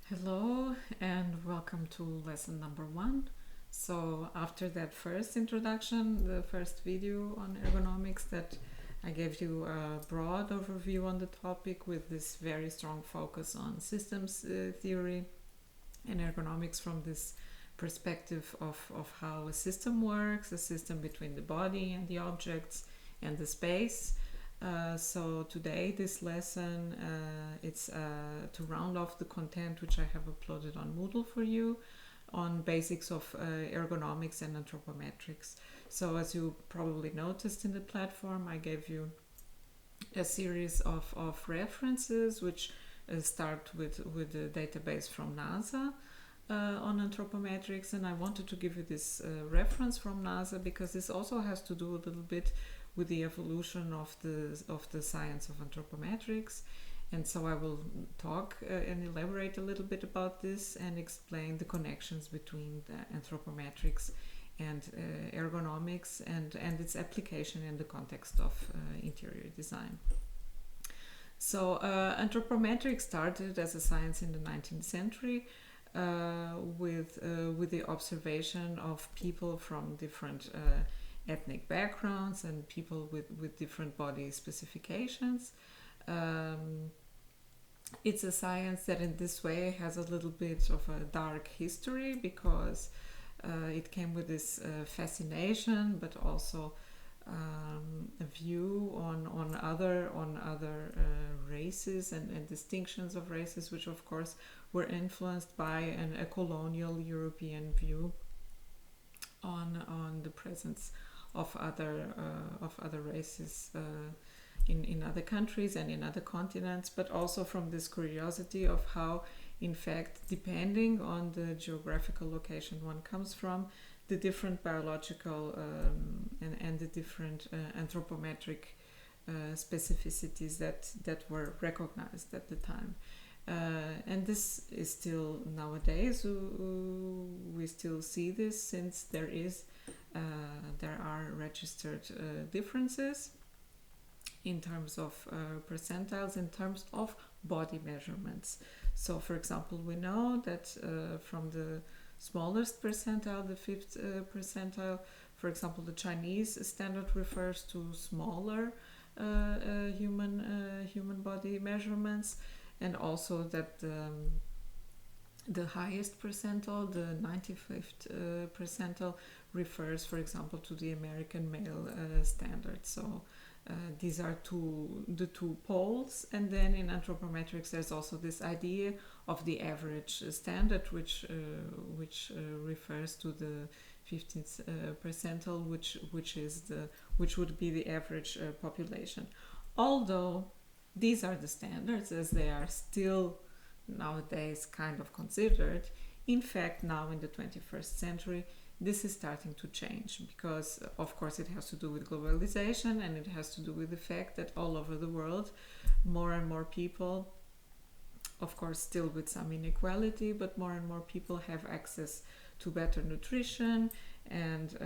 Hello and welcome to lesson number 1. So after that first introduction, the first video on ergonomics that I gave you a broad overview on the topic with this very strong focus on systems theory and ergonomics from this perspective of how a system works, a system between the body and the objects and the space. So today this lesson it's to round off the content which I have uploaded on Moodle for you on basics of ergonomics and anthropometrics. So as you probably noticed in the platform, I gave you a series of references which start with the database from NASA on anthropometrics, and I wanted to give you this reference from NASA because this also has to do a little bit with the evolution of the science of anthropometrics. And so I will talk and elaborate a little bit about this and explain the connections between the anthropometrics and ergonomics and its application in the context of interior design. So anthropometrics started as a science in the 19th century with the observation of people from different ethnic backgrounds and people with different body specifications. It's a science that in this way has a little bit of a dark history because it came with this fascination, but also a view on other races and distinctions of races, which of course were influenced by a colonial European view on the presence of other races in other countries and in other continents, but also from this curiosity of how, in fact, depending on the geographical location one comes from, the different biological and the different anthropometric specificities that were recognized at the time. And this is still nowadays, we still see this since there are registered differences in terms of percentiles, in terms of body measurements. So for example, we know that from the smallest percentile, the 5th percentile, for example, the Chinese standard refers to smaller human body measurements, and also that the highest percentile, the 95th percentile, refers, for example, to the American male standard. So these are the two poles, and then in anthropometrics there's also this idea of the average standard, which refers to the 15th percentile, which would be the average population. Although these are the standards as they are still nowadays kind of considered, in fact now in the 21st century this is starting to change because of course it has to do with globalization, and it has to do with the fact that all over the world more and more people, of course still with some inequality, but more and more people have access to better nutrition and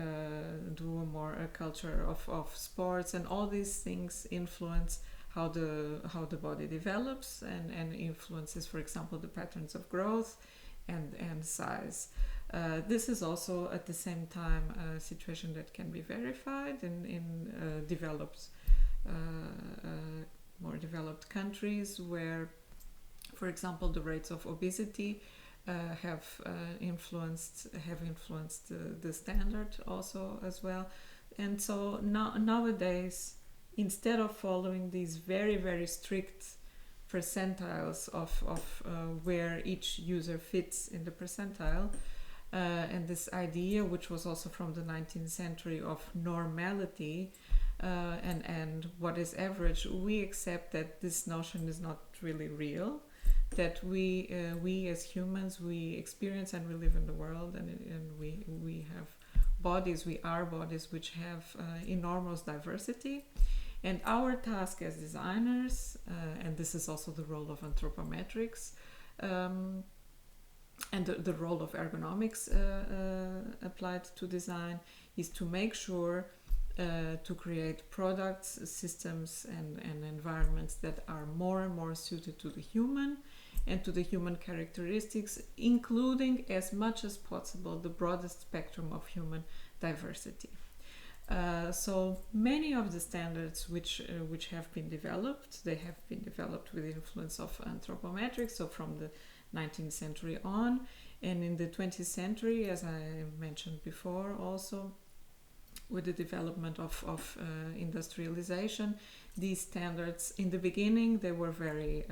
do a culture of sports, and all these things influence how the body develops and influences, for example, the patterns of growth and size. This is also at the same time a situation that can be verified in developed, more developed countries where, for example, the rates of obesity have influenced the standard also as well. And so nowadays, instead of following these very, very strict percentiles of where each user fits in the percentile, and this idea, which was also from the 19th century, of normality and what is average, we accept that this notion is not really real, that we as humans, we experience and we live in the world, and we have bodies, we are bodies which have enormous diversity. And our task as designers, and this is also the role of anthropometrics, and the role of ergonomics applied to design, is to make sure to create products, systems and environments that are more and more suited to the human, and to the human characteristics, including as much as possible the broadest spectrum of human diversity. So many of the standards which have been developed, they have been developed with the influence of anthropometrics, so from the 19th century on, and in the 20th century, as I mentioned before, also with the development of industrialization, these standards, in the beginning, they were very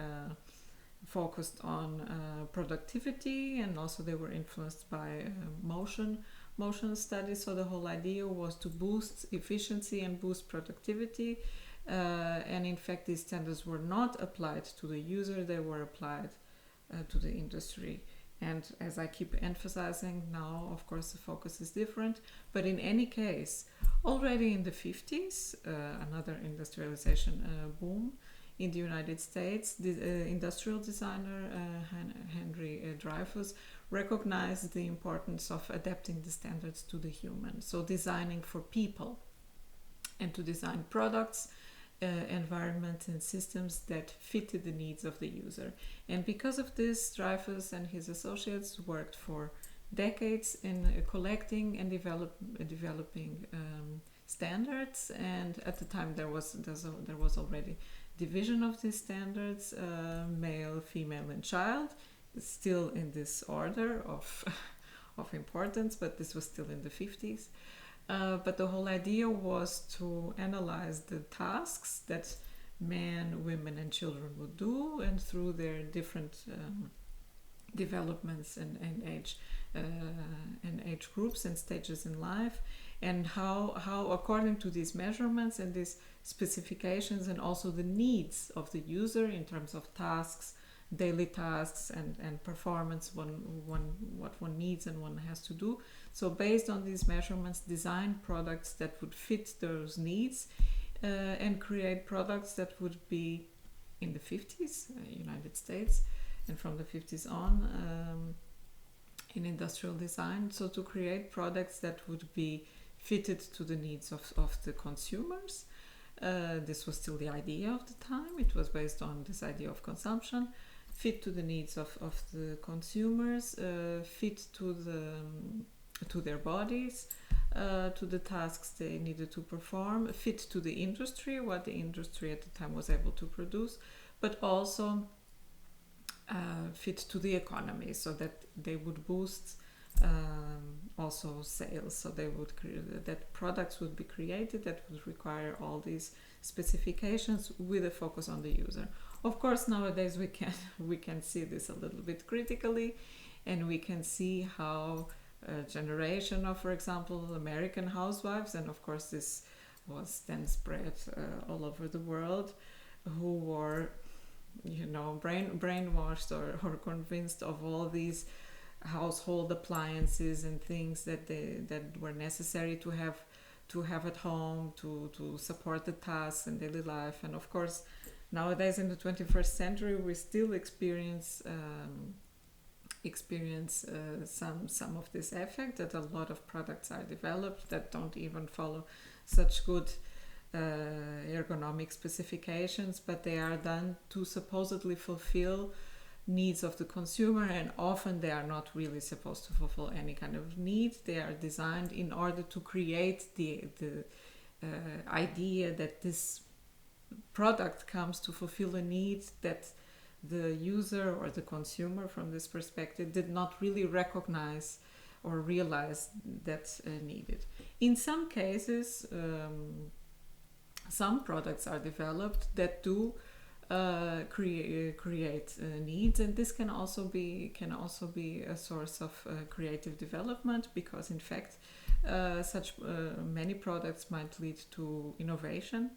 focused on productivity, and also they were influenced by motion studies. So the whole idea was to boost efficiency and boost productivity, and in fact these standards were not applied to the user, they were applied to the industry. And as I keep emphasizing, now of course the focus is different, but in any case, already in the 50s, another industrialization boom in the United States, the industrial designer Henry Dreyfuss recognized the importance of adapting the standards to the human. So designing for people, and to design products, environments and systems that fitted the needs of the user. And because of this, Dreyfuss and his associates worked for decades in collecting and developing standards. And at the time there was already division of these standards, male, female and child, still in this order of importance, but this was still in the 50s. But the whole idea was to analyze the tasks that men, women and children would do, and through their different developments and age groups and stages in life, and how according to these measurements and these specifications, and also the needs of the user in terms of tasks, daily tasks and performance, what one needs and one has to do. So based on these measurements, design products that would fit those needs, and create products that would be in the 50s, United States, and from the 50s on, in industrial design. So to create products that would be fitted to the needs of the consumers. This was still the idea of the time. It was based on this idea of consumption, fit to the needs of the consumers, fit to their bodies, to the tasks they needed to perform, fit to the industry, what the industry at the time was able to produce, but also fit to the economy, so that they would boost also sales. So they would that products would be created that would require all these specifications with a focus on the user. Of course, nowadays we can see this a little bit critically, and we can see how a generation of, for example, American housewives, and of course this was then spread all over the world, who were, brainwashed or convinced of all these household appliances and things that were necessary to have at home to support the tasks in daily life. And of course, nowadays in the 21st century, we still experience some of this effect, that a lot of products are developed that don't even follow such good ergonomic specifications, but they are done to supposedly fulfill needs of the consumer, and often they are not really supposed to fulfill any kind of need. They are designed in order to create the idea that this product comes to fulfill a need that the user or the consumer, from this perspective, did not really recognize or realize that needed. In some cases, some products are developed that do create needs, and this can also be a source of creative development, because in fact such many products might lead to innovation.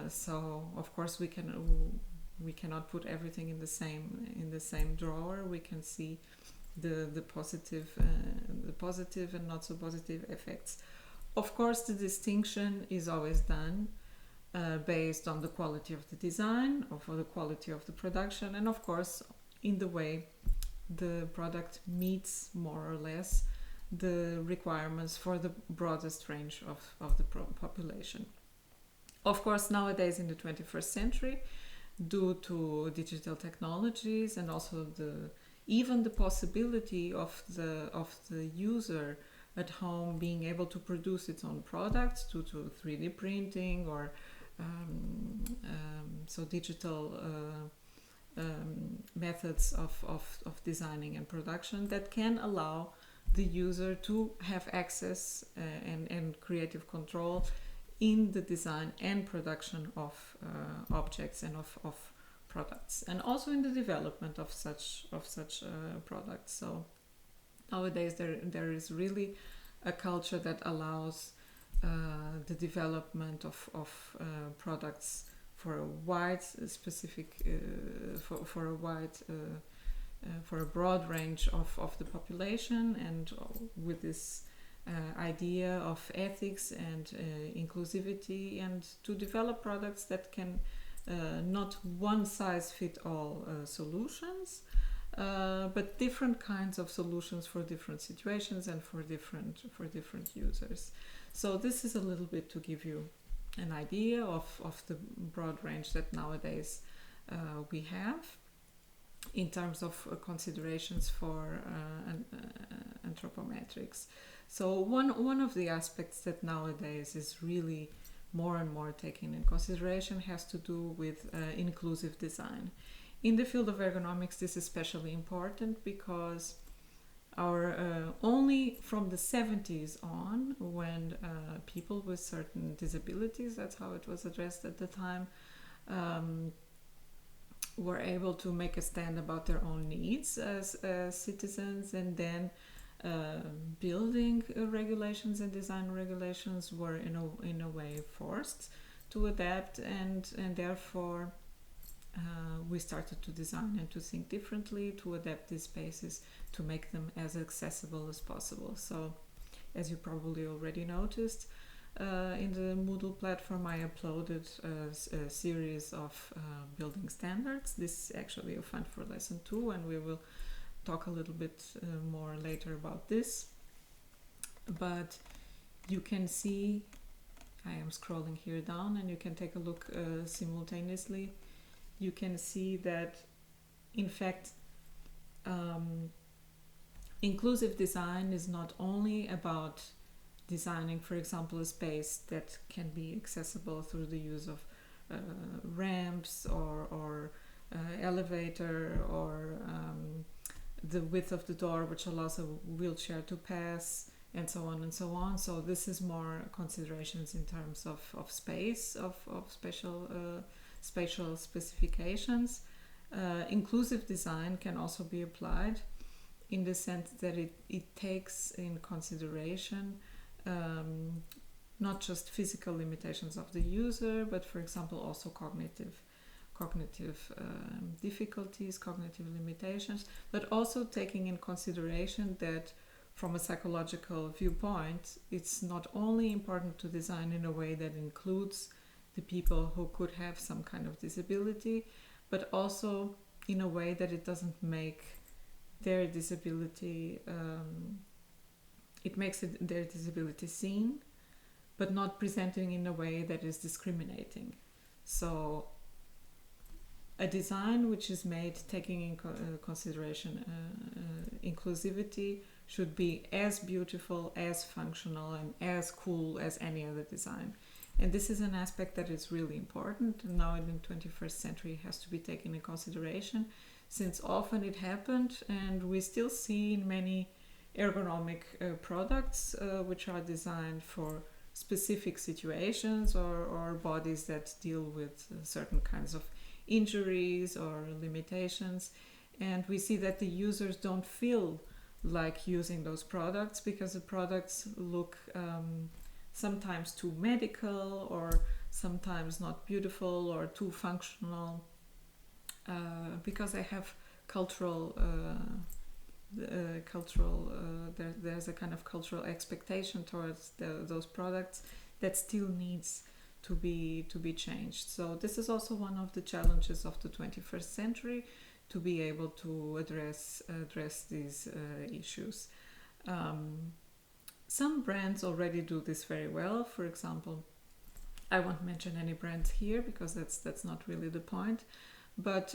So of course we cannot put everything in the same drawer. We can see the positive and not so positive effects. Of course, the distinction is always done based on the quality of the design, or for the quality of the production, and of course in the way the product meets more or less the requirements for the broadest range of the population. Of course, nowadays in the 21st century, due to digital technologies and also even the possibility of the user at home being able to produce its own products due to 3D printing or so digital methods of designing and production that can allow the user to have access and creative control in the design and production of objects and of products, and also in the development of such products. So nowadays there is really a culture that allows the development of products for a wide specific for a wide for a broad range of the population, and with this idea of ethics and inclusivity, and to develop products that can not one size fit all solutions, but different kinds of solutions for different situations and for different users. So this is a little bit to give you an idea of the broad range that nowadays we have in terms of considerations for anthropometrics. So one of the aspects that nowadays is really more and more taken in consideration has to do with inclusive design. In the field of ergonomics, this is especially important because our only from the 70s on, when people with certain disabilities, that's how it was addressed at the time, were able to make a stand about their own needs as citizens, and then building regulations and design regulations were in a way forced to adapt, and therefore we started to design and to think differently, to adapt these spaces, to make them as accessible as possible. So, as you probably already noticed, in the Moodle platform I uploaded a series of building standards. This is actually a fund for lesson 2, and we will talk a little bit more later about this. But you can see, I am scrolling here down, and you can take a look simultaneously. You can see that, in fact, inclusive design is not only about designing, for example, a space that can be accessible through the use of ramps or elevator, or the width of the door which allows a wheelchair to pass, and so on and so on. So this is more considerations in terms of space, of spatial specifications. Inclusive design can also be applied in the sense that it takes in consideration not just physical limitations of the user, but for example also cognitive difficulties, cognitive limitations, but also taking in consideration that from a psychological viewpoint, it's not only important to design in a way that includes the people who could have some kind of disability, but also in a way that it doesn't make their disability, it makes their disability seen, but not presenting in a way that is discriminating. So a design which is made taking in consideration inclusivity should be as beautiful, as functional, and as cool as any other design. And this is an aspect that is really important, and now in the 21st century has to be taken in consideration, since often it happened, and we still see in many ergonomic products which are designed for specific situations or bodies that deal with certain kinds of injuries or limitations, and we see that the users don't feel like using those products because the products look sometimes too medical, or sometimes not beautiful, or too functional, because they have there's a kind of cultural expectation towards those products that still needs to be changed. So this is also one of the challenges of the 21st century, to be able to address these issues. Some brands already do this very well. For example, I won't mention any brands here because that's not really the point. But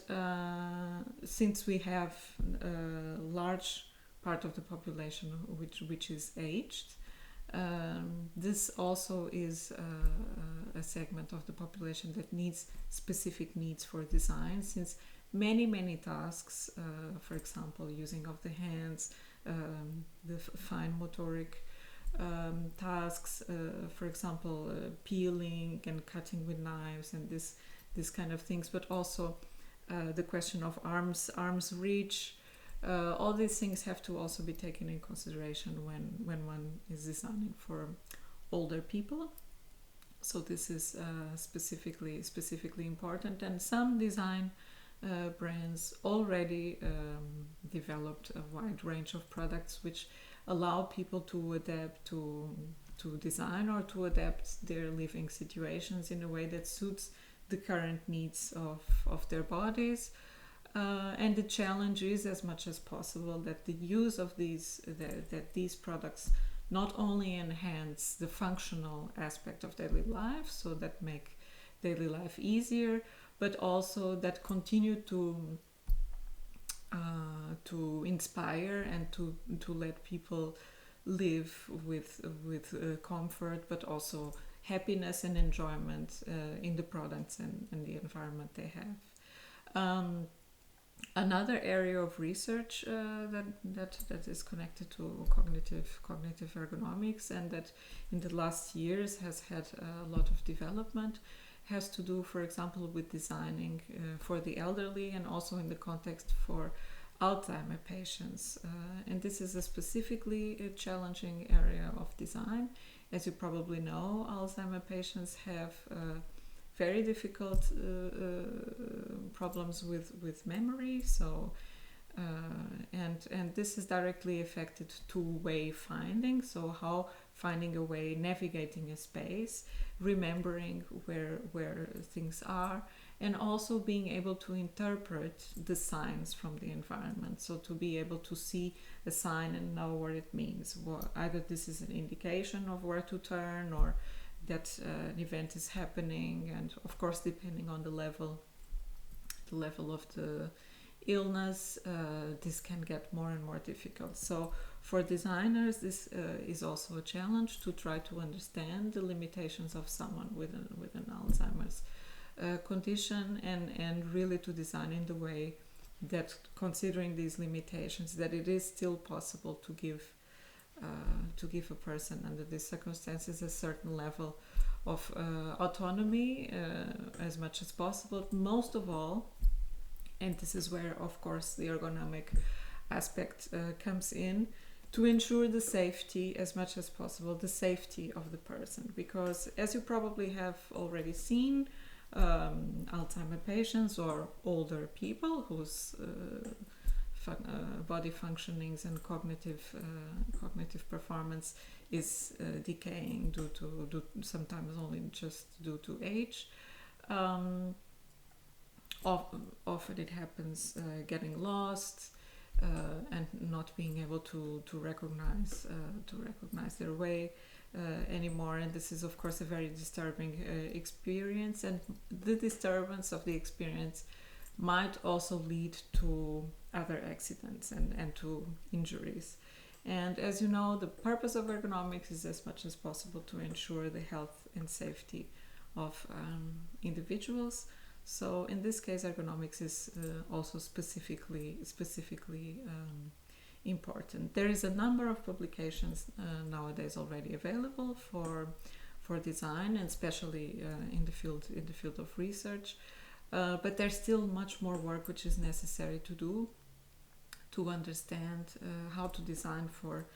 since we have a large part of the population which is aged, this also is a segment of the population that needs specific needs for design, since many tasks, for example, using of the hands, the fine motoric tasks, for example, peeling and cutting with knives and this kind of things, but also the question of arms reach. All these things have to also be taken in consideration when one is designing for older people. So this is specifically important, and some design brands already developed a wide range of products which allow people to adapt to design or to adapt their living situations in a way that suits the current needs of their bodies. And the challenge is, as much as possible, that the use of that these products not only enhance the functional aspect of daily life, so that make daily life easier, but also that continue to inspire and to let people live with comfort, but also happiness and enjoyment in the products and the environment they have. Another area of research that is connected to cognitive ergonomics, and that in the last years has had a lot of development, has to do, for example, with designing for the elderly, and also in the context for Alzheimer patients. And this is a specifically challenging area of design. As you probably know, Alzheimer patients have very difficult problems with memory. So, and this is directly affected to way finding. So how finding a way, navigating a space, remembering where things are, and also being able to interpret the signs from the environment. So to be able to see a sign and know what it means. Well, either this is an indication of where to turn, or that an event is happening, and of course depending on the level of the illness, this can get more and more difficult. So for designers, this is also a challenge to try to understand the limitations of someone with an Alzheimer's condition, and really to design in the way that, considering these limitations, that it is still possible to give a person under these circumstances a certain level of autonomy as much as possible. Most of all, and this is where, of course, the ergonomic aspect comes in, to ensure the safety as much as possible, the safety of the person. Because as you probably have already seen, Alzheimer patients or older people whose body functionings and cognitive performance is decaying due to sometimes only just due to age. Often it happens getting lost and not being able to recognize their way anymore, and this is of course a very disturbing experience, and the disturbance of the experience might also lead to other accidents and to injuries. And as you know, the purpose of ergonomics is as much as possible to ensure the health and safety of individuals. So in this case, ergonomics is also specifically important. There is a number of publications nowadays already available for design, and especially in the field of research. But there's still much more work which is necessary to do to understand how to design for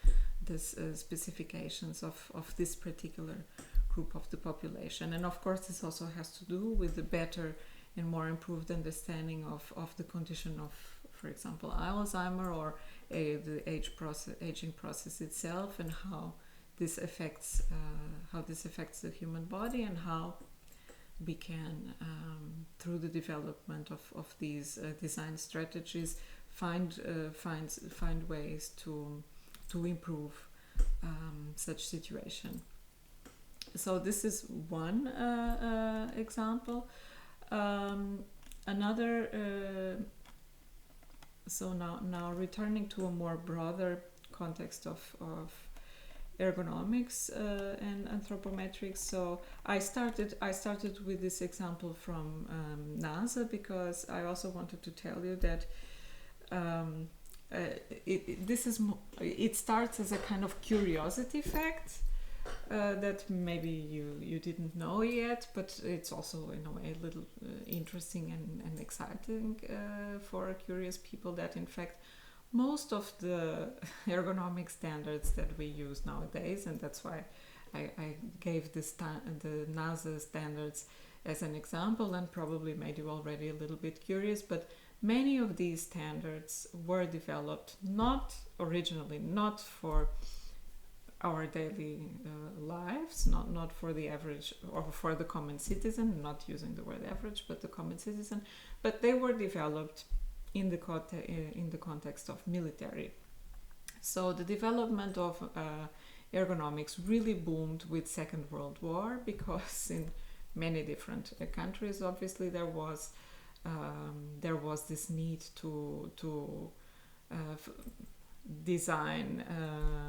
the specifications of this particular group of the population. And of course, this also has to do with the better and more improved understanding of the condition of, for example, Alzheimer, or the aging process itself, and how this affects the human body, and how we can, through the development of these design strategies, find ways to improve such situation. So this is one example. another so now returning to a more broader context of ergonomics and anthropometrics. So I started with this example from NASA because I also wanted to tell you that it starts as a kind of curiosity fact that maybe you didn't know yet, but it's also in a way a little interesting and exciting for curious people, that in fact most of the ergonomic standards that we use nowadays, and that's why I gave the NASA standards as an example and probably made you already a little bit curious, but many of these standards were developed not for our daily lives, not for the average or for the common citizen, not using the word average, but the common citizen, but they were developed in the context of military. So the development of ergonomics really boomed with Second World War, because in many different countries, obviously, there was this need to design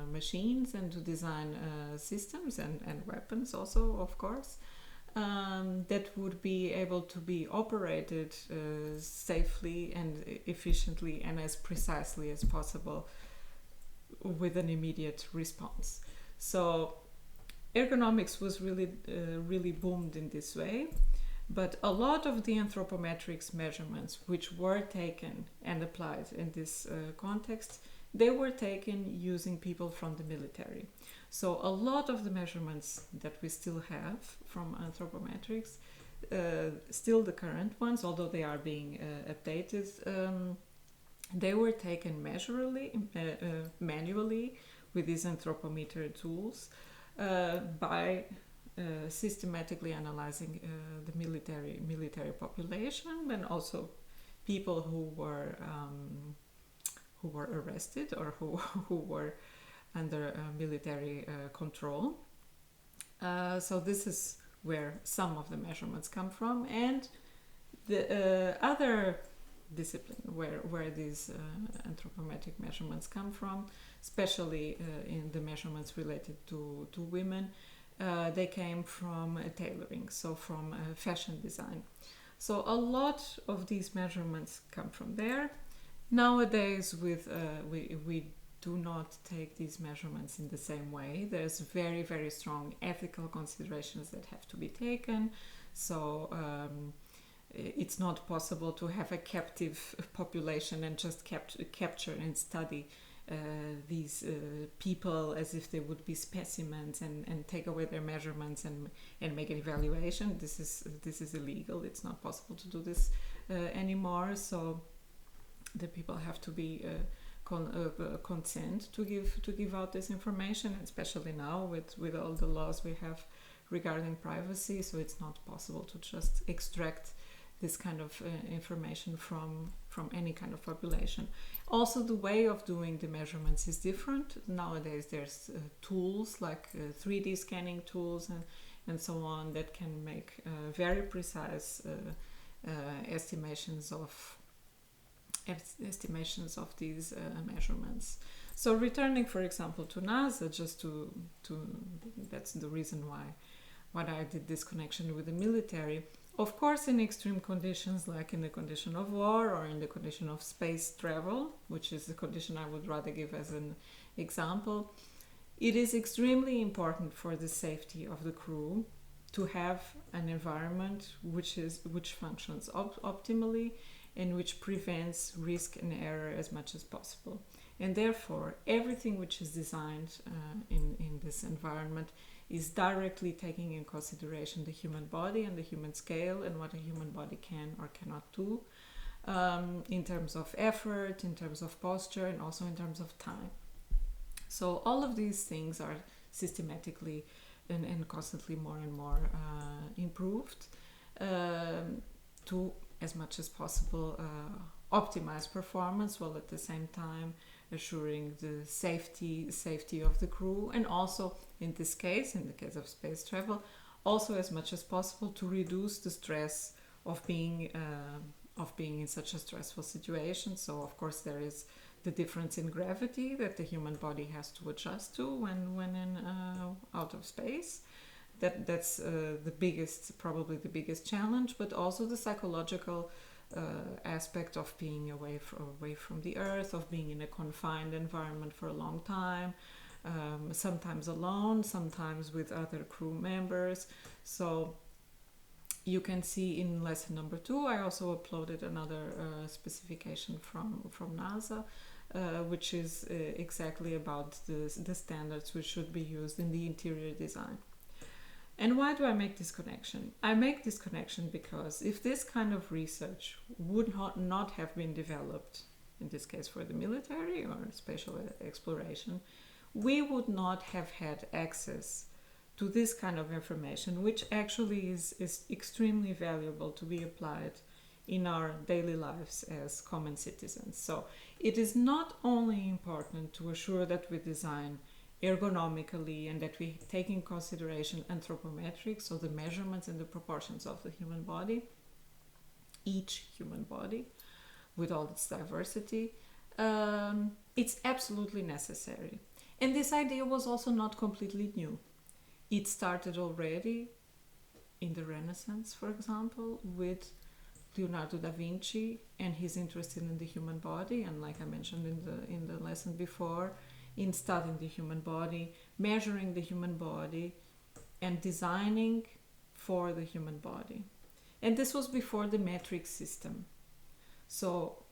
machines and to design systems and weapons also, of course, that would be able to be operated safely and efficiently and as precisely as possible with an immediate response. So ergonomics was really boomed in this way, but a lot of the anthropometrics measurements which were taken and applied in this context, they were taken using people from the military. So a lot of the measurements that we still have from anthropometrics, still the current ones, although they are being updated, they were taken manually with these anthropometer tools by systematically analyzing the military population, and also people who were arrested or who were under military control. So this is where some of the measurements come from, and the other discipline where these anthropometric measurements come from, especially in the measurements related to women, they came from tailoring, so from fashion design. So a lot of these measurements come from there. Nowadays, we do not take these measurements in the same way. There's very, very strong ethical considerations that have to be taken. So it's not possible to have a captive population and just capture and study these people as if they would be specimens and take away their measurements and make an evaluation. This is illegal. It's not possible to do this anymore. So the people have to be consent to give out this information, especially now with all the laws we have regarding privacy. So it's not possible to just extract this kind of information from any kind of population. Also, the way of doing the measurements is different. Nowadays there's tools like 3D scanning tools and so on that can make very precise estimations of these measurements. So returning, for example, to NASA, just to that's the reason why I did this connection with the military. Of course, in extreme conditions, like in the condition of war or in the condition of space travel, which is the condition I would rather give as an example, it is extremely important for the safety of the crew to have an environment which functions optimally and which prevents risk and error as much as possible. And therefore, everything which is designed in this environment is directly taking in consideration the human body and the human scale and what a human body can or cannot do in terms of effort, in terms of posture, and also in terms of time. So all of these things are systematically and constantly more and more improved to, as much as possible, optimize performance, while at the same time assuring the safety of the crew, and also in the case of space travel, also as much as possible to reduce the stress of being of being in such a stressful situation. So of course there is the difference in gravity that the human body has to adjust to when in out of space. That's probably the biggest challenge, but also the psychological aspect of being away from the earth, of being in a confined environment for a long time, sometimes alone, sometimes with other crew members. So you can see in lesson number 2, I also uploaded another specification from NASA, which is exactly about the standards which should be used in the interior design. And why do I make this connection? I make this connection because if this kind of research would not have been developed, in this case for the military or spatial exploration, we would not have had access to this kind of information, which actually is extremely valuable to be applied in our daily lives as common citizens. So it is not only important to assure that we design ergonomically and that we take in consideration anthropometrics, so the measurements and the proportions of the human body, each human body with all its diversity, it's absolutely necessary. And this idea was also not completely new. It started already in the Renaissance, for example, with Leonardo da Vinci and his interest in the human body, and like I mentioned in the lesson before, in studying the human body, measuring the human body, and designing for the human body. And this was before the metric system. So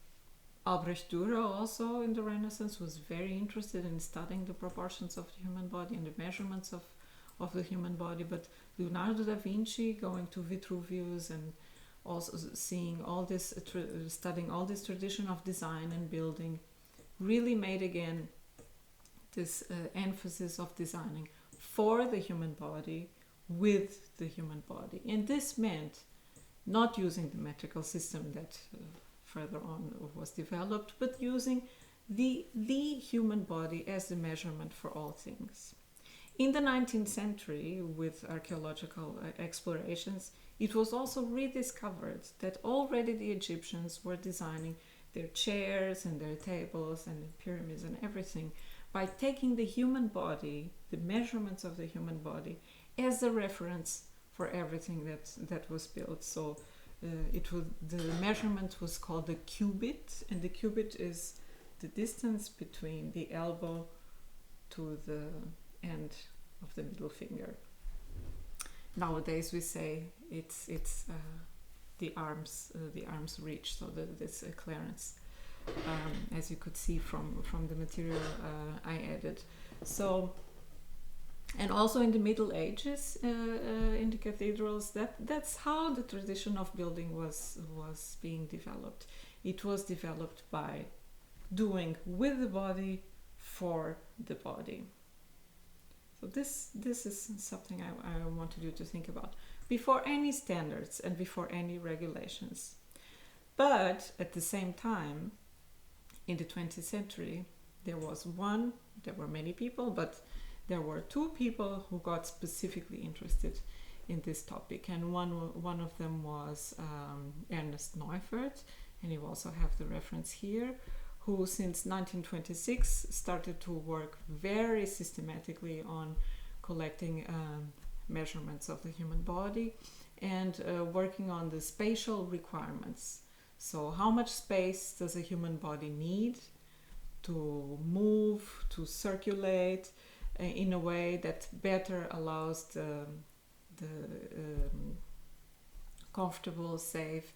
Albrecht Dürer also in the Renaissance was very interested in studying the proportions of the human body and the measurements of the human body, but Leonardo da Vinci going to Vitruvius and also seeing all this, studying all this tradition of design and building, really made again this emphasis of designing for the human body, with the human body. And this meant not using the metrical system that further on was developed, but using the human body as the measurement for all things. In the 19th century, with archaeological explorations, it was also rediscovered that already the Egyptians were designing their chairs and their tables and the pyramids and everything by taking the human body, the measurements of the human body, as a reference for everything that was built. So the measurement was called the cubit, and the cubit is the distance between the elbow to the end of the middle finger. Nowadays we say it's the arms reach, so this clearance, as you could see from the material I added. So, and also in the Middle Ages, in the cathedrals, that's how the tradition of building was being developed. It was developed by doing with the body for the body. So this is something I wanted you to think about before any standards and before any regulations. But at the same time, in the 20th century, there were many people, but there were 2 people who got specifically interested in this topic, and one of them was Ernst Neufert, and you also have the reference here, who since 1926 started to work very systematically on collecting measurements of the human body and working on the spatial requirements. So how much space does a human body need to move, to circulate in a way that better allows the comfortable, safe,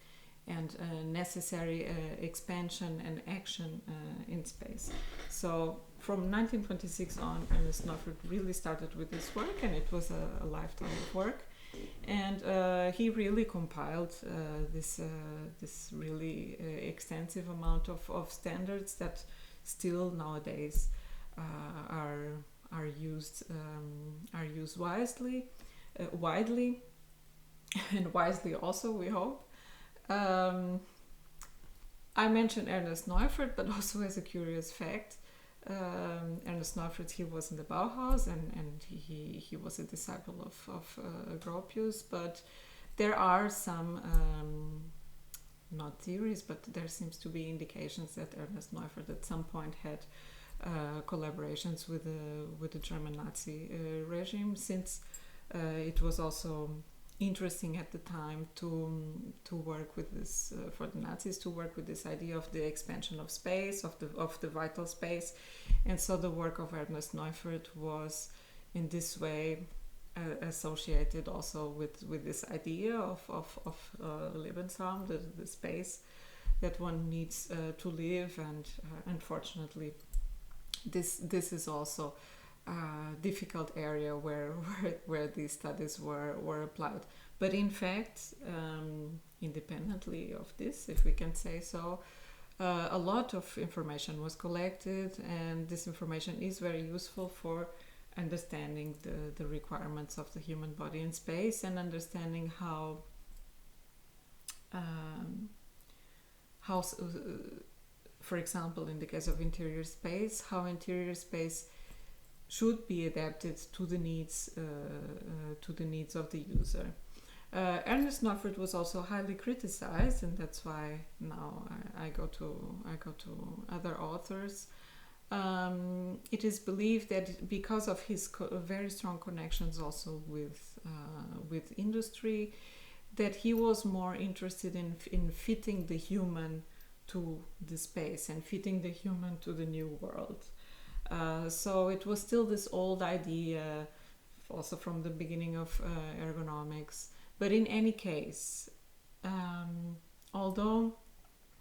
and necessary expansion and action in space. So from 1926 on, Ernst Neufert really started with this work, and it was a lifetime of work. And he really compiled this really extensive amount of standards that still nowadays are used widely, and wisely also, we hope. I mentioned Ernst Neufert, but also as a curious fact, Ernst Neufert, he was in the Bauhaus, and he was a disciple of Gropius, but there are some not theories, but there seems to be indications that Ernest Neufert at some point had collaborations with the German Nazi regime, since it was also interesting at the time to work with this for the Nazis to work with this idea of the expansion of space, of the vital space, and so the work of Ernest Neufert was in this way associated also with this idea of Lebensraum, the space that one needs to live, and unfortunately this is also a difficult area where these studies were applied. But in fact, independently of this, if we can say so, a lot of information was collected, and this information is very useful for understanding the requirements of the human body in space, and understanding how for example, in the case of interior space, how interior space should be adapted to the needs of the user. Ernest Neufert was also highly criticized, and that's why now I go to other authors. It is believed that because of his very strong connections also with industry, that he was more interested in fitting the human to the space and fitting the human to the new world. So it was still this old idea, also from the beginning of ergonomics. But in any case, although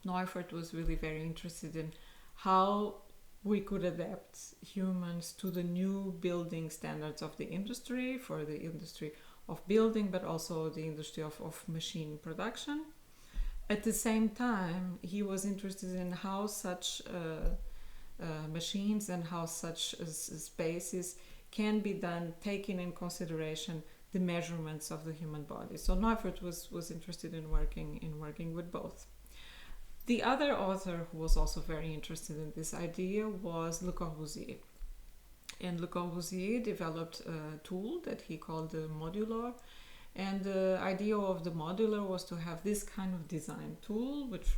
Neufert was really very interested in how we could adapt humans to the new building standards of the industry, for the industry of building, but also the industry of machine production. At the same time, he was interested in how such machines and how such spaces can be done, taking in consideration the measurements of the human body. So Neufert was interested in working with both. The other author who was also very interested in this idea was Le Corbusier. And Le Corbusier developed a tool that he called the modular. And the idea of the modular was to have this kind of design tool, which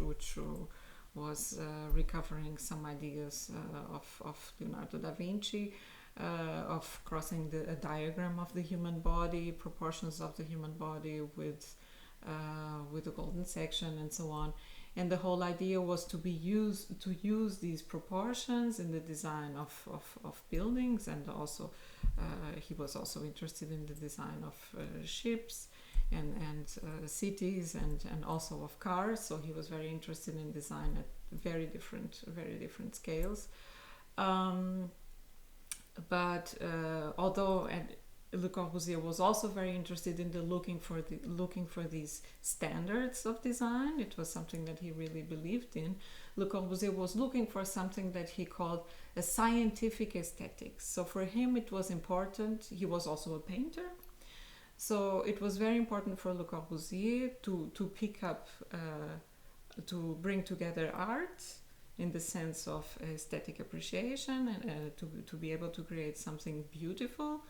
was recovering some ideas of Leonardo da Vinci, of crossing a diagram of the human body, proportions of the human body with the golden section and so on. And the whole idea was to use these proportions in the design of buildings, and also he was also interested in the design of ships and cities and also of cars. So he was very interested in design at very different scales. But although Le Corbusier was also very interested in looking for these standards of design, it was something that he really believed in. Le Corbusier was looking for something that he called a scientific aesthetics. So for him it was important. He was also a painter, so it was very important for Le Corbusier to pick up, to bring together art in the sense of aesthetic appreciation, and to be able to create something beautiful.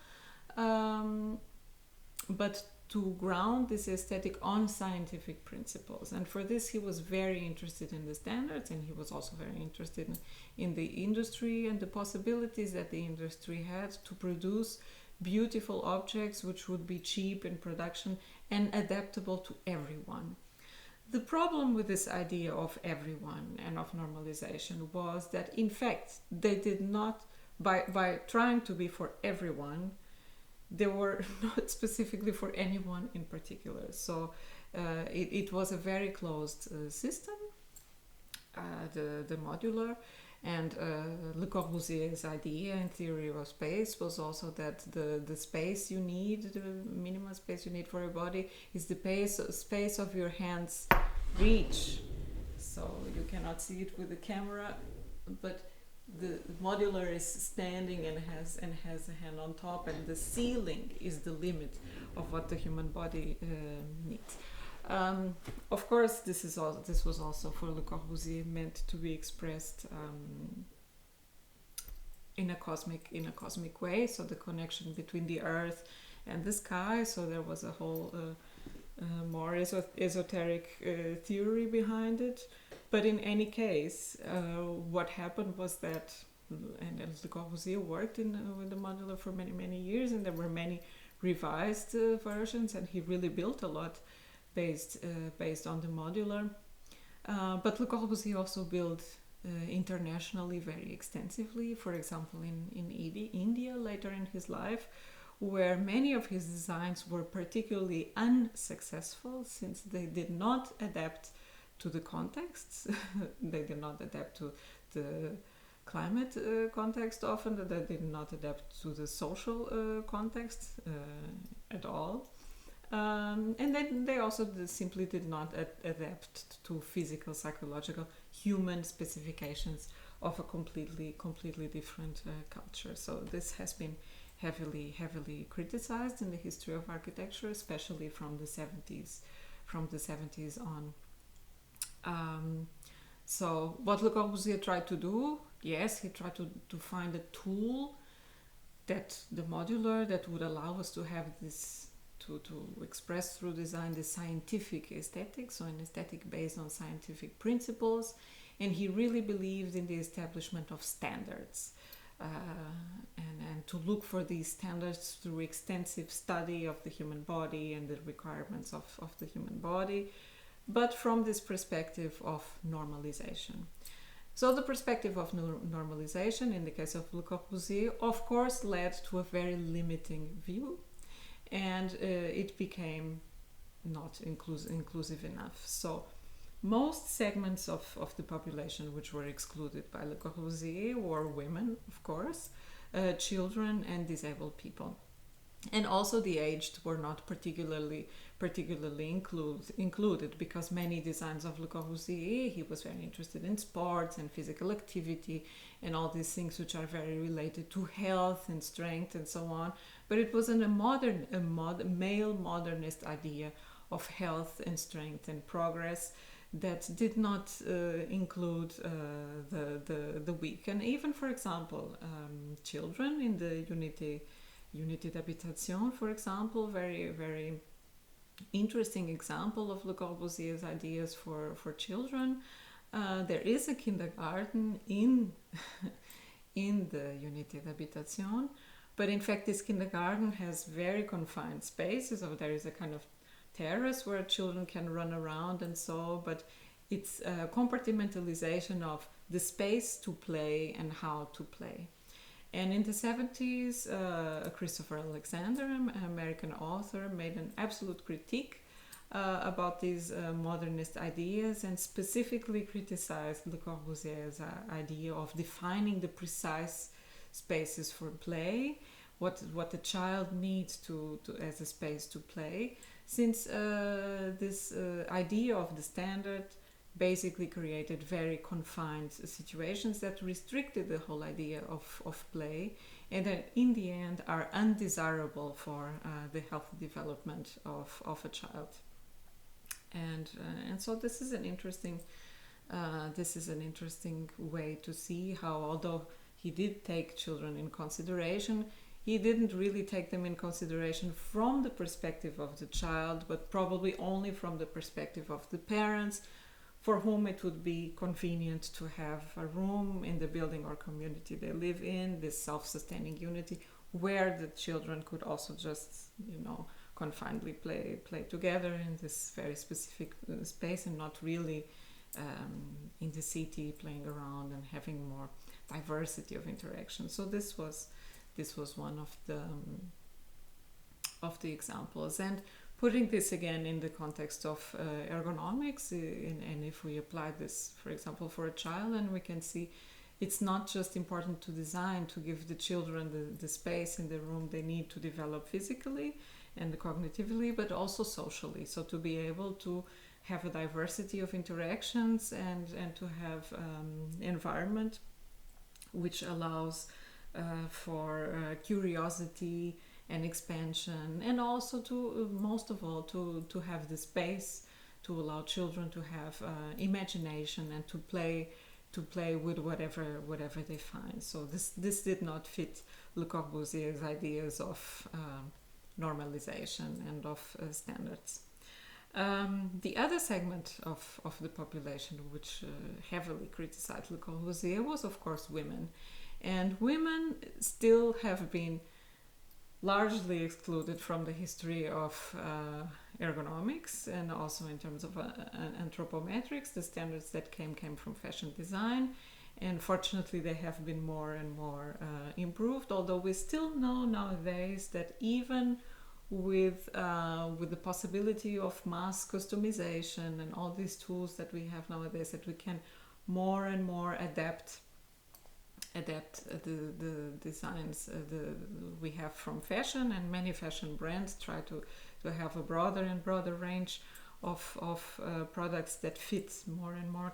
But to ground this aesthetic on scientific principles. And for this he was very interested in the standards, and he was also very interested in the industry and the possibilities that the industry had to produce beautiful objects which would be cheap in production and adaptable to everyone. The problem with this idea of everyone and of normalization was that in fact they did not, by trying to be for everyone, they were not specifically for anyone in particular. So it was a very closed system, the modular. And Le Corbusier's idea in theory of space was also that the space you need, the minimum space you need for your body, is the space of your hand's reach. So you cannot see it with the camera, but the modular is standing and has a hand on top, and the ceiling is the limit of what the human body needs. Of course, this was also for Le Corbusier meant to be expressed in a cosmic way. So the connection between the earth and the sky. So there was a whole more esoteric theory behind it. But in any case, what happened was that, and Le Corbusier worked with the modular for many, many years, and there were many revised versions, and he really built a lot based on the modular. But Le Corbusier also built internationally very extensively, for example, in India later in his life, where many of his designs were particularly unsuccessful since they did not adapt to the contexts. They did not adapt to the climate context often, that they did not adapt to the social context at all. And then they also simply did not adapt to physical, psychological, human specifications of a completely different culture. So this has been heavily criticized in the history of architecture, especially from the 70s on. So what Le Corbusier tried to do, yes, he tried to find a tool that the modular that would allow us to have this, to express through design the scientific aesthetic, so an aesthetic based on scientific principles. And he really believed in the establishment of standards, and to look for these standards through extensive study of the human body and the requirements of the human body, but from this perspective of normalization. So the perspective of normalization in the case of Le Corbusier, of course, led to a very limiting view, and it became not inclusive enough. So most segments of the population which were excluded by Le Corbusier were women, of course, children and disabled people. And also the aged were not particularly included, because many designs of Le Corbusier, he was very interested in sports and physical activity and all these things which are very related to health and strength and so on. But it was a male modernist idea of health and strength and progress that did not include the weak. And even, for example, children in the Unité d'habitation, for example, very interesting example of Le Corbusier's ideas for children. There is a kindergarten in the Unité d'habitation, but in fact this kindergarten has very confined spaces. So there is a kind of terrace where children can run around and so, but it's a compartmentalization of the space to play and how to play. And in the 70s, Christopher Alexander, an American author, made an absolute critique about these modernist ideas, and specifically criticized Le Corbusier's idea of defining the precise spaces for play, what the child needs to as a space to play, since this idea of the standard basically created very confined situations that restricted the whole idea of play, and that in the end are undesirable for the healthy development of a child. And so this is an interesting way to see how, although he did take children in consideration, he didn't really take them in consideration from the perspective of the child, but probably only from the perspective of the parents, for whom it would be convenient to have a room in the building or community they live in, this self-sustaining unity, where the children could also just, confinedly play together in this very specific space, and not really in the city playing around and having more diversity of interaction. So this was one of the examples. And putting this again in the context of ergonomics, and if we apply this, for example, for a child, and we can see it's not just important to design to give the children the space in the room they need to develop physically and cognitively, but also socially. So to be able to have a diversity of interactions and to have environment which allows for curiosity and expansion, and also to most of all to have the space to allow children to have imagination and to play with whatever they find. So this did not fit Le Corbusier's ideas of normalization and of standards. The other segment of the population which heavily criticized Le Corbusier was, of course, women. And women still have been largely excluded from the history of ergonomics, and also in terms of anthropometrics. The standards that came from fashion design, and fortunately they have been more and more improved, although we still know nowadays that even with the possibility of mass customization and all these tools that we have nowadays, that we can more and more adapt the designs we have from fashion, and many fashion brands try to have a broader and broader range of products that fit more and more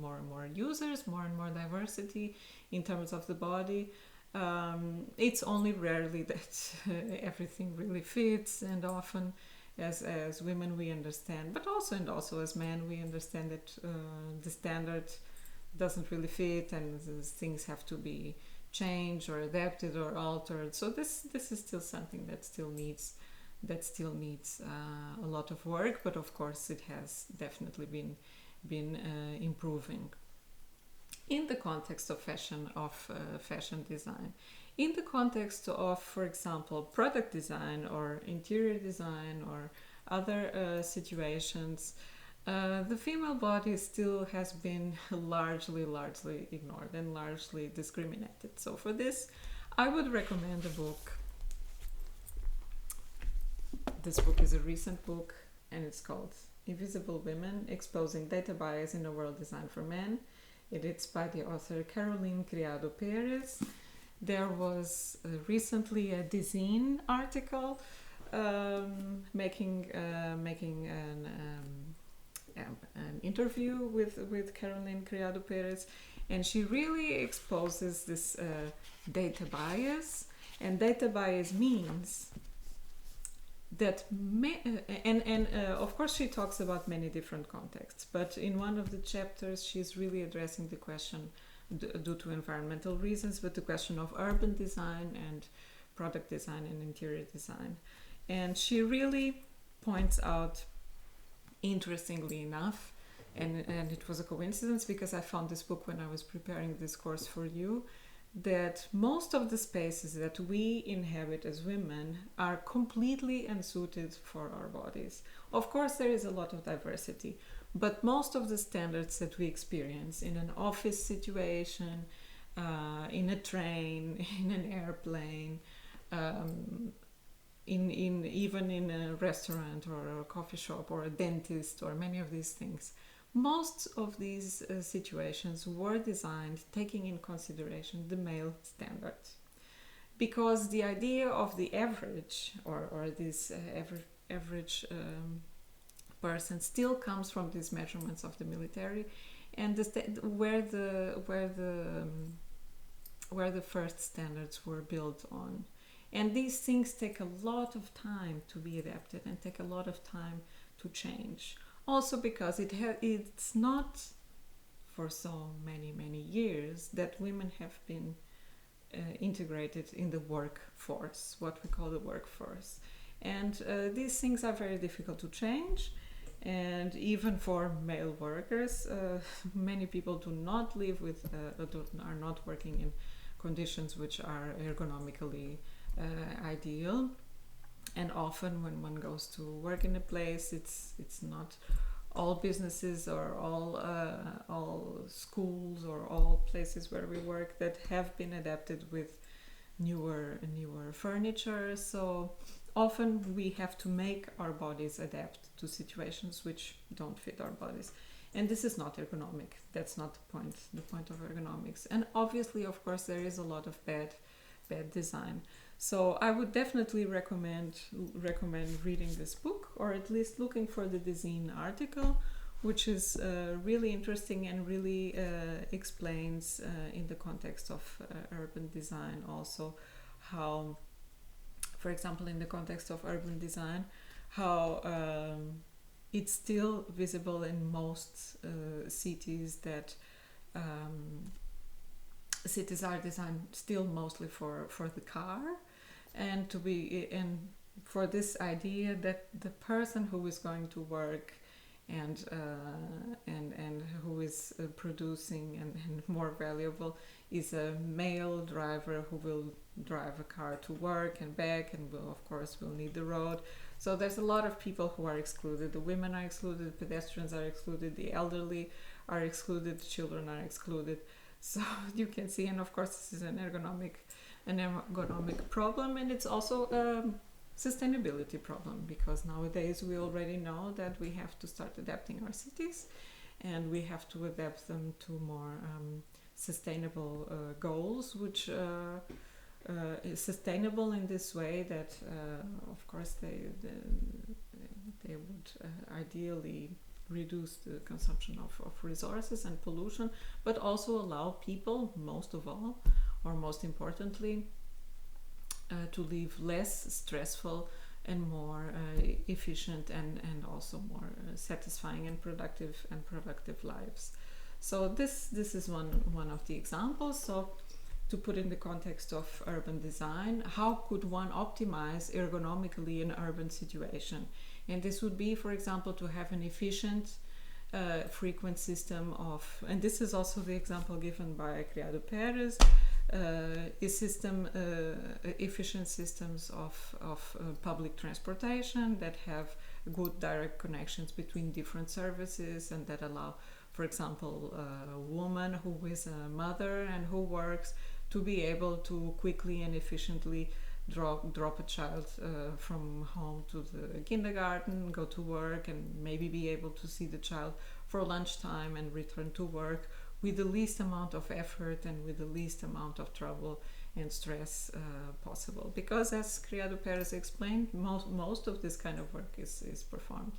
more and more users, more and more diversity in terms of the body. It's only rarely that everything really fits, and often as women we understand, but also as men we understand that the standard doesn't really fit, and things have to be changed or adapted or altered. So this is still something that still needs a lot of work, but of course it has definitely been improving. In the context of fashion design, in the context of, for example, product design or interior design or other situations, the female body still has been largely ignored and largely discriminated. So for this, I would recommend a book. This book is a recent book, and it's called Invisible Women: Exposing Data Bias in a World Designed for Men. It's by the author Caroline Criado Perez. There was recently a Design article making an interview with Caroline Criado Perez, and she really exposes this data bias. And data bias means that of course she talks about many different contexts, but in one of the chapters she's really addressing the question, due to environmental reasons, but the question of urban design and product design and interior design. And she really points out, interestingly enough, and it was a coincidence because I found this book when I was preparing this course for you, that most of the spaces that we inhabit as women are completely unsuited for our bodies. Of course, there is a lot of diversity, but most of the standards that we experience in an office situation, in a train, in an airplane, even in a restaurant or a coffee shop or a dentist or many of these things, most of these situations were designed taking in consideration the male standard, because the idea of the average or this average person still comes from these measurements of the military, and where the first standards were built on. And these things take a lot of time to be adapted and take a lot of time to change. Also because it's not for so many years that women have been integrated in the workforce, what we call the workforce. And these things are very difficult to change. And even for male workers, many people do not live with, are not working in conditions which are ergonomically ideal. And often when one goes to work in a place, it's not all businesses or all schools or all places where we work that have been adapted with newer furniture. So often we have to make our bodies adapt to situations which don't fit our bodies. And this is not ergonomic. That's not the point of ergonomics. And obviously, of course, there is a lot of bad design. So I would definitely recommend reading this book, or at least looking for the Design article, which is really interesting and really explains in the context of urban design also how, for example, in the context of urban design, how it's still visible in most cities that cities are designed still mostly for the car, and for this idea that the person who is going to work and who is producing and more valuable is a male driver who will drive a car to work and back, and will of course will need the road. So there's a lot of people who are excluded. The women are excluded, pedestrians are excluded, the elderly are excluded, children are excluded. So you can see, and of course this is an ergonomic problem, and it's also a sustainability problem, because nowadays we already know that we have to start adapting our cities, and we have to adapt them to more sustainable goals, which is sustainable in this way that of course they would ideally reduce the consumption of resources and pollution, but also allow people, most of all, or most importantly, to live less stressful and more efficient and also more satisfying and productive lives. So this is one of the examples. So to put in the context of urban design, how could one optimize ergonomically an urban situation? And this would be, for example, to have an efficient frequent system of, and this is also the example given by Criado Perez, efficient systems of public transportation that have good direct connections between different services, and that allow, for example, a woman who is a mother and who works to be able to quickly and efficiently drop a child from home to the kindergarten, go to work, and maybe be able to see the child for lunchtime and return to work with the least amount of effort and with the least amount of trouble and stress possible. Because as Criado Perez explained, most of this kind of work is performed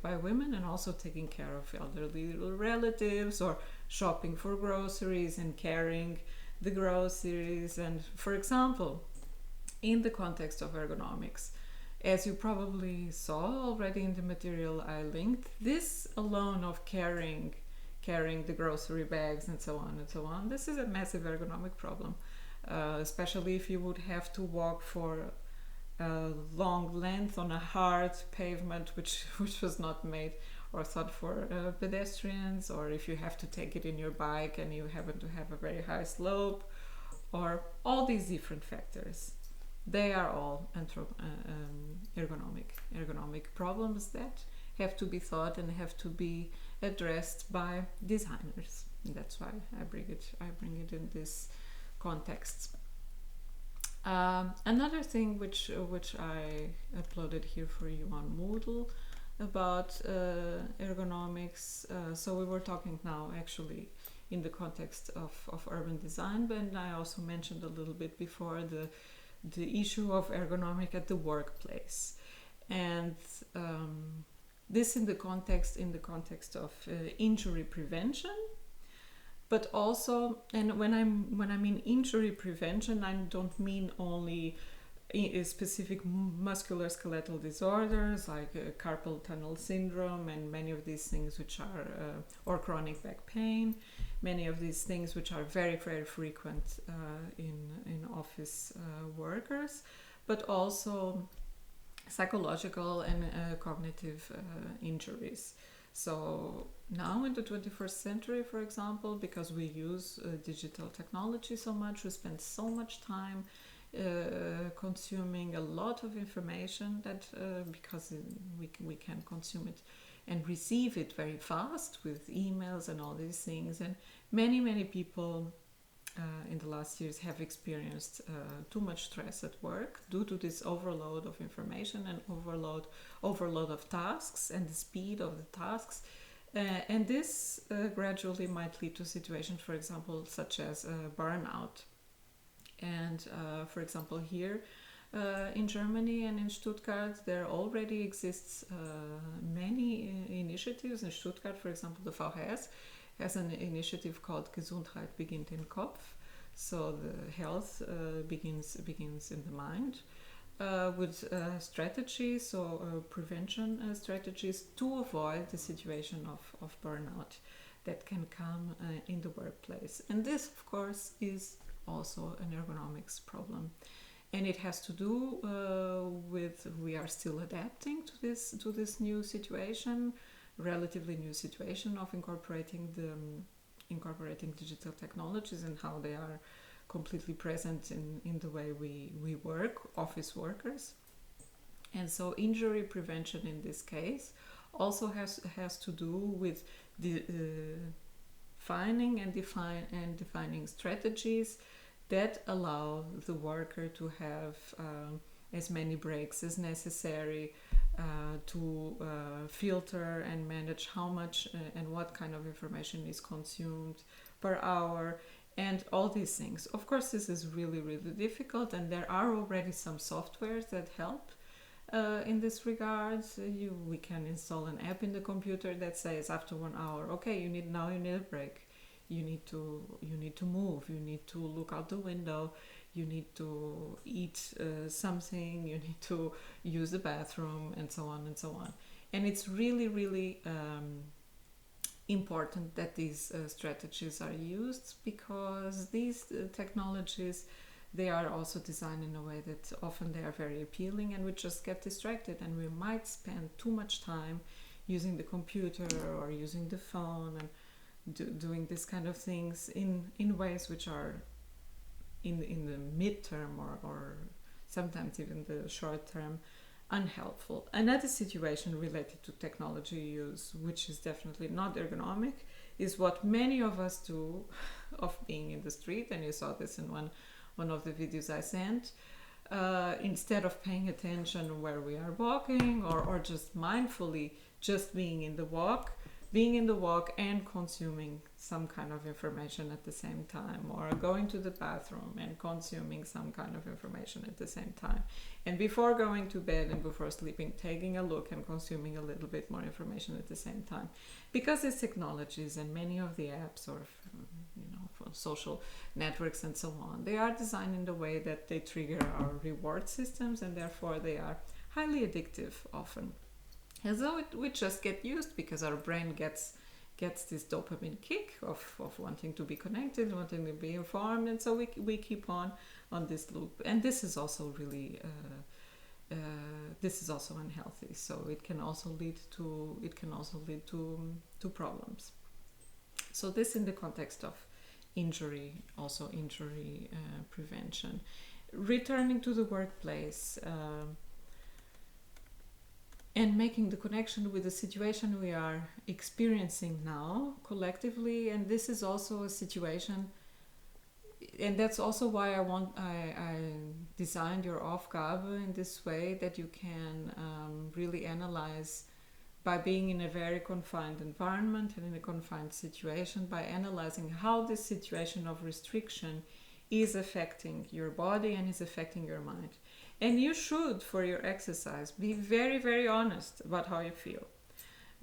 by women, and also taking care of elderly relatives, or shopping for groceries and carrying the groceries. And for example, in the context of ergonomics, as you probably saw already in the material I linked, this alone of carrying the grocery bags and so on, this is a massive ergonomic problem, especially if you would have to walk for a long length on a hard pavement which was not made or thought for pedestrians, or if you have to take it in your bike and you happen to have a very high slope, or all these different factors. They are all ergonomic problems that have to be thought and have to be addressed by designers. And that's why I bring it in this context. Another thing which I uploaded here for you on Moodle about ergonomics. So we were talking now actually in the context of urban design, but I also mentioned a little bit before the issue of ergonomic at the workplace, and this in the context of injury prevention. But also, and when I mean injury prevention, I don't mean only specific musculoskeletal disorders like carpal tunnel syndrome and many of these things which are, or chronic back pain, many of these things which are very, very frequent in office workers, but also psychological and cognitive injuries. So now in the 21st century, for example, because we use digital technology so much, we spend so much time consuming a lot of information that because we can consume it and receive it very fast with emails and all these things, and many people in the last years have experienced too much stress at work due to this overload of information and overload of tasks and the speed of the tasks. And this gradually might lead to situations, for example, such as burnout. And for example, here in Germany and in Stuttgart, there already exists many initiatives. In Stuttgart, for example, the VHS has an initiative called Gesundheit beginnt im Kopf. So the health begins in the mind, with strategies, so prevention strategies to avoid the situation of burnout that can come in the workplace. And this, of course, is also an ergonomics problem. and it has to do with we are still adapting to this new situation, relatively new situation of incorporating digital technologies and how they are completely present in the way we work, office workers. And so injury prevention in this case also has to do with the defining strategies that allow the worker to have as many breaks as necessary to filter and manage how much and what kind of information is consumed per hour, and all these things. Of course, this is really, really difficult, and there are already some softwares that help in this regard. We can install an app in the computer that says after 1 hour, okay, you need a break. You need to move. You need to look out the window. You need to eat something. You need to use the bathroom, and so on and so on. And it's really, really important that these strategies are used, because these technologies, they are also designed in a way that often they are very appealing, and we just get distracted, and we might spend too much time using the computer or using the phone and doing this kind of things in ways which are in the midterm or sometimes even the short term unhelpful. Another situation related to technology use, which is definitely not ergonomic, is what many of us do of being in the street, and you saw this in one of the videos I sent. Instead of paying attention where we are walking or just mindfully just being in the walk and consuming some kind of information at the same time, or going to the bathroom and consuming some kind of information at the same time, and before going to bed and before sleeping, taking a look and consuming a little bit more information at the same time. Because these technologies and many of the apps or for social networks and so on, they are designed in the way that they trigger our reward systems, and therefore they are highly addictive often. And so we just get used, because our brain gets this dopamine kick of wanting to be connected, wanting to be informed, and so we keep on this loop. And this is also really this is also unhealthy. So it can also lead to problems. So this in the context of injury prevention. Returning to the workplace. And making the connection with the situation we are experiencing now collectively. And this is also a situation, and that's also why I designed your Aufgabe in this way, that you can really analyze by being in a very confined environment and in a confined situation, by analyzing how this situation of restriction is affecting your body and is affecting your mind. And you should, for your exercise, be very, very honest about how you feel.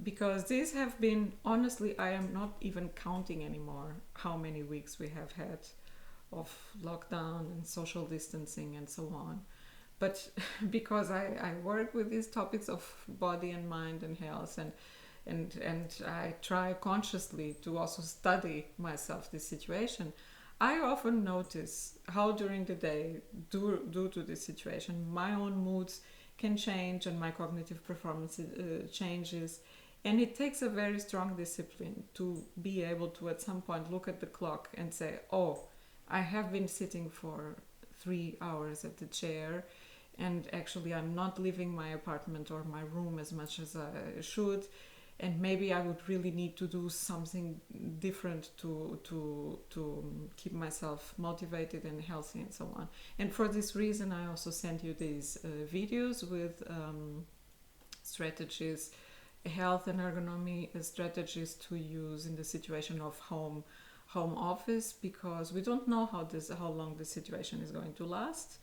Because these have been, honestly, I am not even counting anymore how many weeks we have had of lockdown and social distancing and so on. But because I work with these topics of body and mind and health, and I try consciously to also study myself this situation, I often notice how during the day, due to this situation, my own moods can change and my cognitive performance changes. And it takes a very strong discipline to be able to at some point look at the clock and say, oh, I have been sitting for 3 hours at the chair, and actually I'm not leaving my apartment or my room as much as I should. And maybe I would really need to do something different to keep myself motivated and healthy and so on. And for this reason, I also sent you these videos with strategies, health and ergonomy strategies to use in the situation of home office, because we don't know how long this situation is going to last.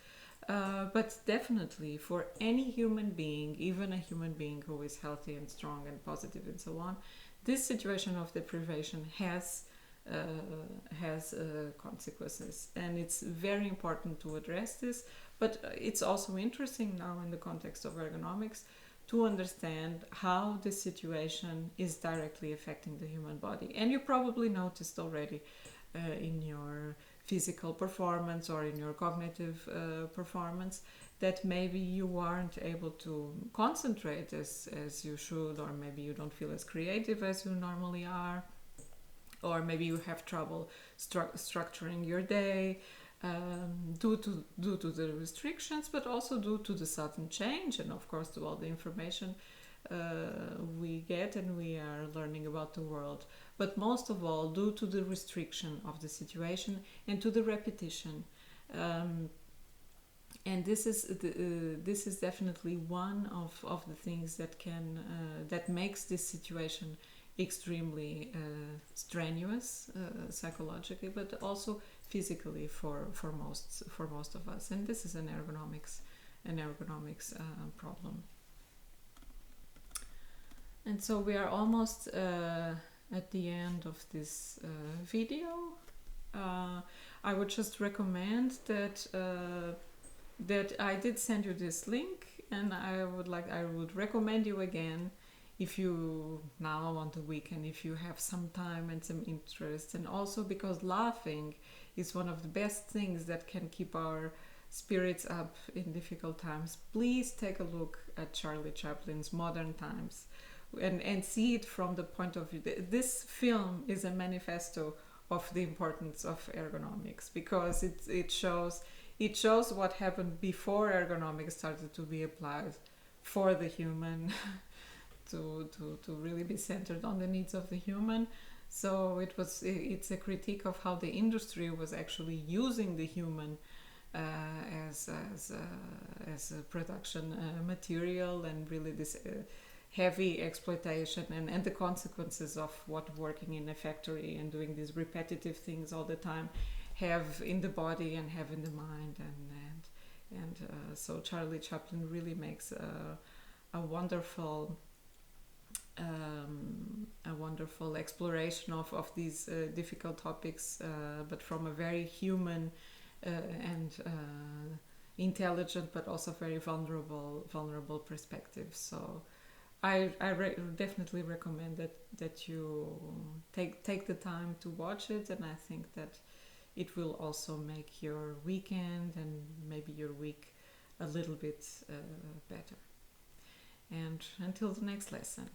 But definitely for any human being, even a human being who is healthy and strong and positive and so on, this situation of deprivation has consequences, and it's very important to address this. But it's also interesting now in the context of ergonomics to understand how this situation is directly affecting the human body. And you probably noticed already in your physical performance or in your cognitive performance, that maybe you aren't able to concentrate as you should, or maybe you don't feel as creative as you normally are, or maybe you have trouble structuring your day, due to the restrictions, but also due to the sudden change, and of course to all the information we get and we are learning about the world. But most of all, due to the restriction of the situation and to the repetition. And this is definitely one of the things that makes this situation extremely strenuous psychologically, but also physically for most of us. And this is an ergonomics problem. And so we are almost at the end of this video. I would just recommend that I did send you this link, and I would recommend you again, if you now on the weekend, if you have some time and some interest, and also because laughing is one of the best things that can keep our spirits up in difficult times. Please take a look at Charlie Chaplin's Modern Times and see it from the point of view. This film is a manifesto of the importance of ergonomics, because it shows what happened before ergonomics started to be applied for the human to really be centered on the needs of the human. So it's a critique of how the industry was actually using the human as a production material, and really this heavy exploitation and the consequences of what working in a factory and doing these repetitive things all the time have in the body and have in the mind. And so Charlie Chaplin really makes a wonderful exploration of these difficult topics, but from a very human and intelligent, but also very vulnerable perspective. So I definitely recommend that you take the time to watch it, and I think that it will also make your weekend and maybe your week a little bit better. And until the next lesson.